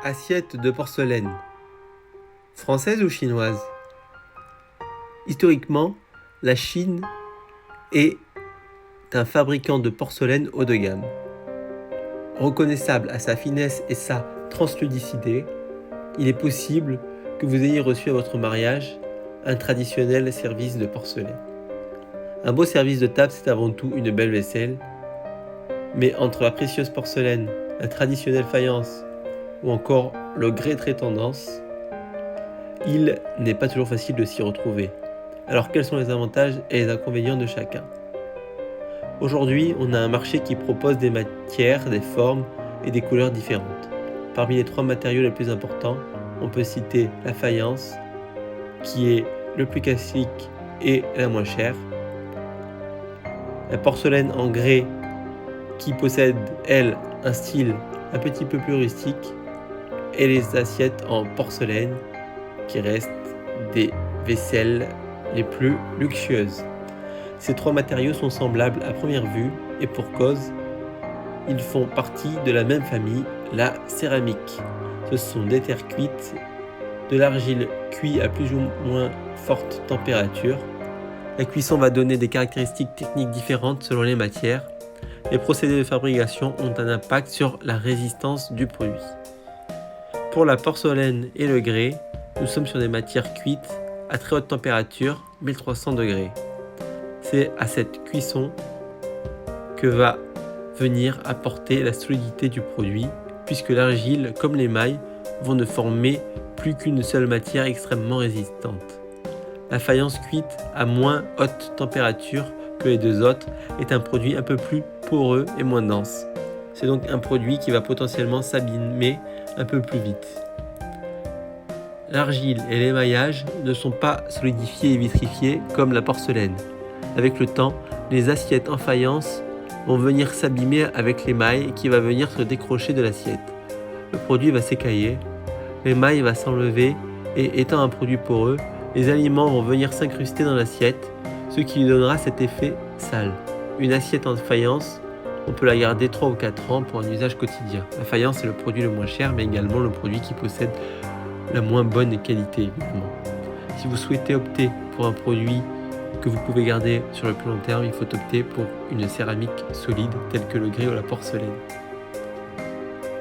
Assiette de porcelaine. Française ou chinoise? Historiquement, la Chine est un fabricant de porcelaine haut de gamme. Reconnaissable à sa finesse et sa transludicité, il est possible que vous ayez reçu à votre mariage un traditionnel service de porcelaine. Un beau service de table, c'est avant tout une belle vaisselle, mais entre la précieuse porcelaine, la traditionnelle faïence ou encore le grès très tendance, il n'est pas toujours facile de s'y retrouver. Alors quels sont les avantages et les inconvénients de chacun? Aujourd'hui, on a un marché qui propose des matières, des formes et des couleurs différentes. Parmi les 3 matériaux les plus importants, on peut citer la faïence, qui est le plus classique et la moins chère. La porcelaine en grès, qui possède, elle, un style un petit peu plus rustique. Et les assiettes en porcelaine, qui restent des vaisselles les plus luxueuses. Ces 3 matériaux sont semblables à première vue, et pour cause, ils font partie de la même famille, la céramique. Ce sont des terres cuites, de l'argile cuite à plus ou moins forte température. La cuisson va donner des caractéristiques techniques différentes selon les matières. Les procédés de fabrication ont un impact sur la résistance du produit. Pour la porcelaine et le grès, nous sommes sur des matières cuites à très haute température, 1300 degrés. C'est à cette cuisson que va venir apporter la solidité du produit, puisque l'argile, comme l'émail, vont ne former plus qu'une seule matière extrêmement résistante. La faïence cuite à moins haute température que les 2 autres est un produit un peu plus poreux et moins dense. C'est donc un produit qui va potentiellement s'abîmer un peu plus vite. L'argile et l'émaillage ne sont pas solidifiés et vitrifiés comme la porcelaine. Avec le temps, les assiettes en faïence vont venir s'abîmer avec l'émail qui va venir se décrocher de l'assiette. Le produit va s'écailler, l'émail va s'enlever et étant un produit poreux, les aliments vont venir s'incruster dans l'assiette, ce qui lui donnera cet effet sale. Une assiette en faïence, on peut la garder 3 ou 4 ans pour un usage quotidien. La faïence est le produit le moins cher, mais également le produit qui possède la moins bonne qualité, évidemment. Si vous souhaitez opter pour un produit que vous pouvez garder sur le plus long terme, il faut opter pour une céramique solide telle que le grès ou la porcelaine.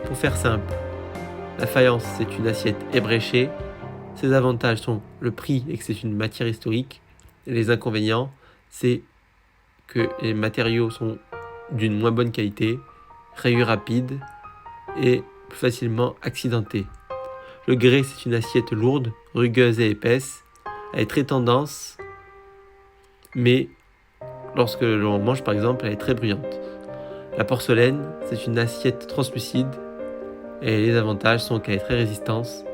Pour faire simple, la faïence c'est une assiette ébréchée. Ses avantages sont le prix et que c'est une matière historique. Et les inconvénients, c'est que les matériaux sont d'une moins bonne qualité, rayures rapides et plus facilement accidentés. Le grès, c'est une assiette lourde, rugueuse et épaisse. Elle est très tendance, mais lorsque l'on mange par exemple, elle est très bruyante. La porcelaine, c'est une assiette translucide et les avantages sont qu'elle est très résistante.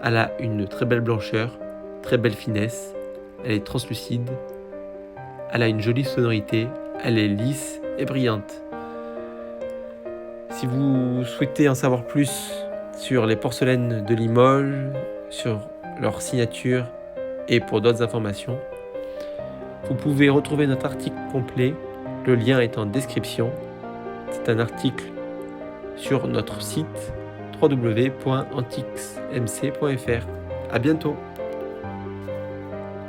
Elle a une très belle blancheur, très belle finesse, elle est translucide, elle a une jolie sonorité, elle est lisse et brillante. Si vous souhaitez en savoir plus sur les porcelaines de Limoges, sur leur signature et pour d'autres informations, vous pouvez retrouver notre article complet, le lien est en description. C'est un article sur notre site www.antixmc.fr. À bientôt.